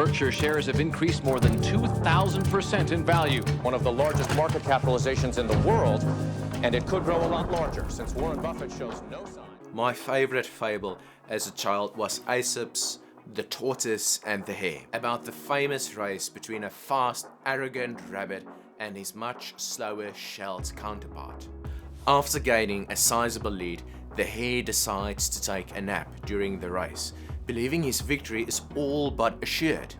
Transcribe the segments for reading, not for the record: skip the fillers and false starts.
Berkshire shares have increased more than 2,000% in value. One of the largest market capitalizations in the world, and it could grow a lot larger since Warren Buffett shows no sign. My favorite fable as a child was Aesop's The Tortoise and the Hare, about the famous race between a fast, arrogant rabbit and his much slower shelled counterpart. After gaining a sizable lead, the hare decides to take a nap during the race, believing his victory is all but assured,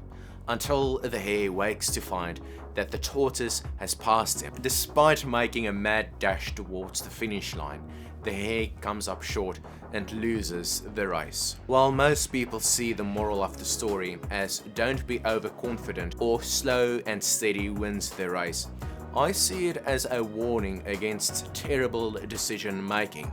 until the hare wakes to find that the tortoise has passed him. Despite making a mad dash towards the finish line, the hare comes up short and loses the race. While most people see the moral of the story as don't be overconfident or slow and steady wins the race, I see it as a warning against terrible decision making.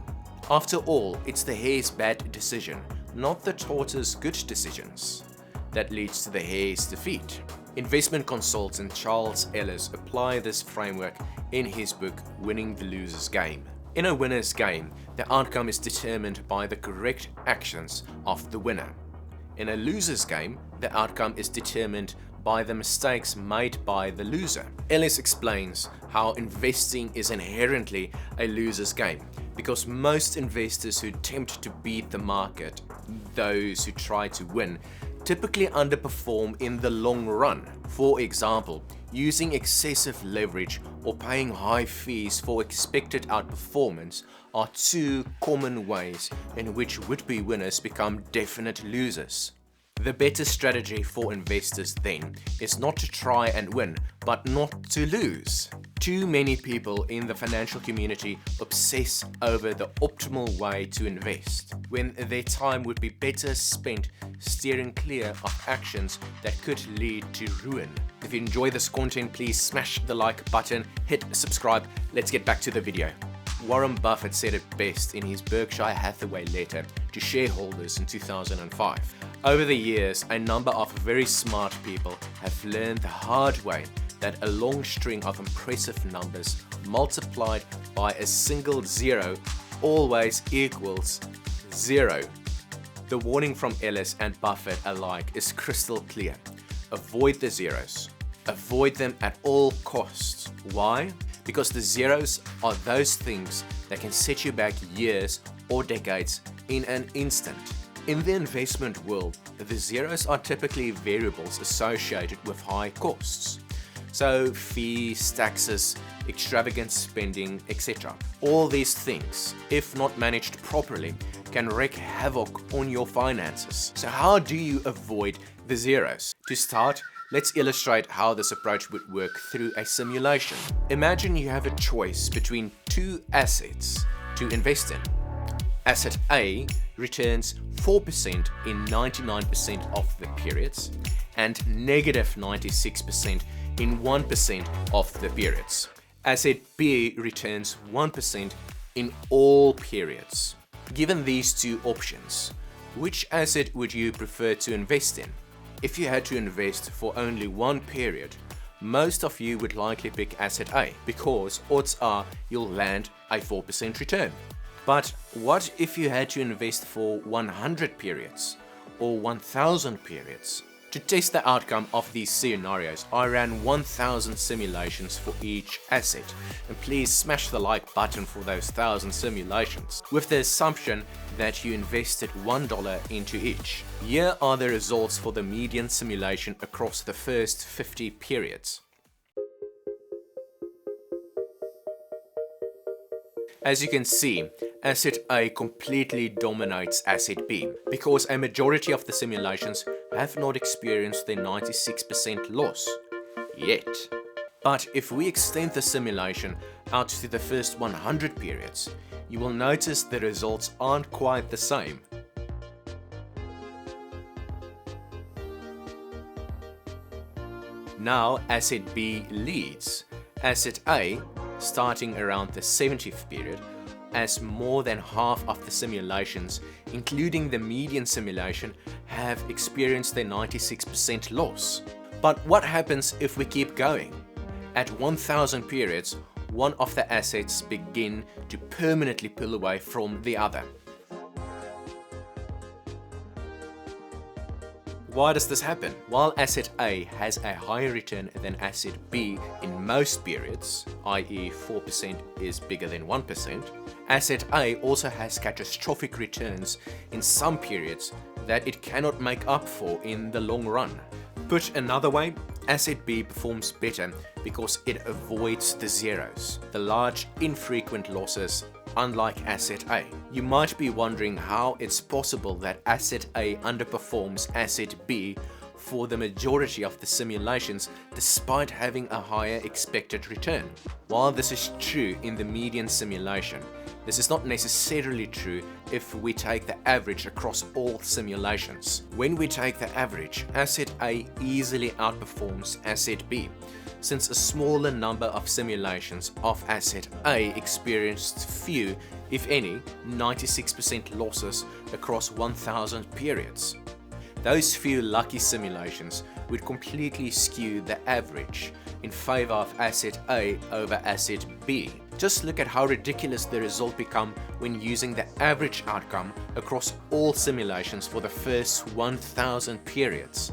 After all, it's the hare's bad decision, not the tortoise's good decisions, that leads to the hare's defeat. Investment consultant Charles Ellis applied this framework in his book Winning the Loser's Game. In a winner's game, the outcome is determined by the correct actions of the winner. In a loser's game, the outcome is determined by the mistakes made by the loser. Ellis explains how investing is inherently a loser's game, because most investors who attempt to beat the market, those who try to win, typically underperform in the long run. For example, using excessive leverage or paying high fees for expected outperformance are two common ways in which would-be winners become definite losers. The better strategy for investors then is not to try and win, but not to lose. Too many people in the financial community obsess over the optimal way to invest, when their time would be better spent steering clear of actions that could lead to ruin. If you enjoy this content, please smash the like button, hit subscribe. Let's get back to the video. Warren Buffett said it best in his Berkshire Hathaway letter to shareholders in 2005. Over the years, a number of very smart people have learned the hard way that a long string of impressive numbers multiplied by a single zero always equals zero. The warning from Ellis and Buffett alike is crystal clear. Avoid the zeros. Avoid them at all costs. Why? Because the zeros are those things that can set you back years or decades in an instant. In the investment world, the zeros are typically variables associated with high costs. So fees, taxes, extravagant spending, etc. All these things, if not managed properly, can wreak havoc on your finances. So how do you avoid the zeros? To start, let's illustrate how this approach would work through a simulation. Imagine you have a choice between two assets to invest in. Asset A returns 4% in 99% of the periods and negative 96% in 1% of the periods. Asset B returns 1% in all periods. Given these two options, which asset would you prefer to invest in? If you had to invest for only one period, most of you would likely pick asset A because odds are you'll land a 4% return. But what if you had to invest for 100 periods or 1000 periods? To test the outcome of these scenarios, I ran 1000 simulations for each asset, and please smash the like button for those 1000 simulations, with the assumption that you invested $1 into each. Here are the results for the median simulation across the first 50 periods. As you can see, asset A completely dominates asset B because a majority of the simulations have not experienced their 96% loss yet. But if we extend the simulation out to the first 100 periods, you will notice the results aren't quite the same. Now asset B leads. Asset A, starting around the 70th period, as more than half of the simulations, including the median simulation, have experienced their 96% loss. But what happens if we keep going? At 1000 periods, one of the assets begin to permanently pull away from the other. Why does this happen? While asset A has a higher return than asset B in most periods, i.e. 4% is bigger than 1%, asset A also has catastrophic returns in some periods that it cannot make up for in the long run. Put another way, asset B performs better because it avoids the zeros, the large infrequent losses, unlike asset A. You might be wondering how it's possible that asset A underperforms asset B for the majority of the simulations despite having a higher expected return. While this is true in the median simulation, this is not necessarily true if we take the average across all simulations. When we take the average, asset A easily outperforms asset B, since a smaller number of simulations of asset A experienced few, if any, 96% losses across 1000 periods. Those few lucky simulations would completely skew the average in favor of asset A over asset B. Just look at how ridiculous the result become when using the average outcome across all simulations for the first 1000 periods.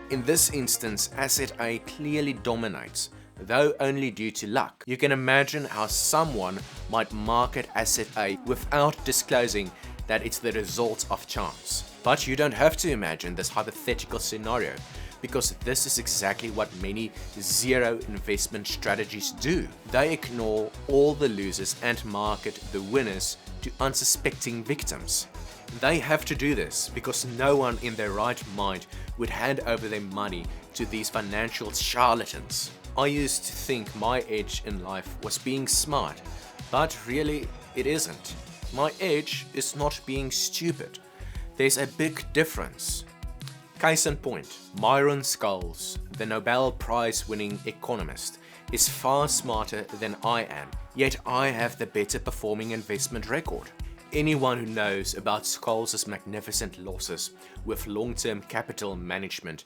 In this instance, asset A clearly dominates, though only due to luck. You can imagine how someone might market asset A without disclosing that it's the result of chance. But you don't have to imagine this hypothetical scenario, because this is exactly what many zero investment strategies do. They ignore all the losers and market the winners to unsuspecting victims. They have to do this because no one in their right mind would hand over their money to these financial charlatans. I used to think my edge in life was being smart, but really it isn't. My edge is not being stupid. There's a big difference. Case in point, Myron Scholes, the Nobel Prize winning economist, is far smarter than I am, yet I have the better performing investment record. Anyone who knows about Scholes' magnificent losses with long-term capital management,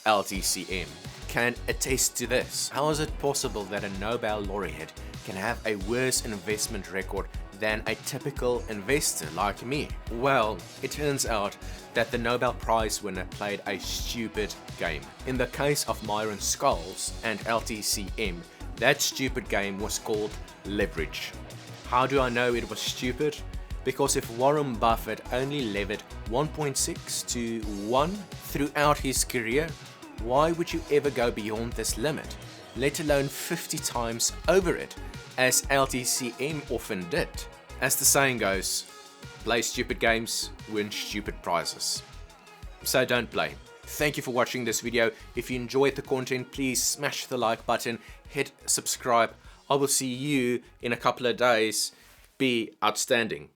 LTCM, can attest to this. How is it possible that a Nobel laureate can have a worse investment record than a typical investor like me? Well, it turns out that the Nobel Prize winner played a stupid game. In the case of Myron Scholes and LTCM, that stupid game was called leverage. How do I know it was stupid? Because if Warren Buffett only levered 1.6 to 1 throughout his career, why would you ever go beyond this limit, let alone 50 times over it, as LTCM often did? As the saying goes, play stupid games, win stupid prizes. So don't play. Thank you for watching this video. If you enjoyed the content, please smash the like button, hit subscribe. I will see you in a couple of days. Be outstanding.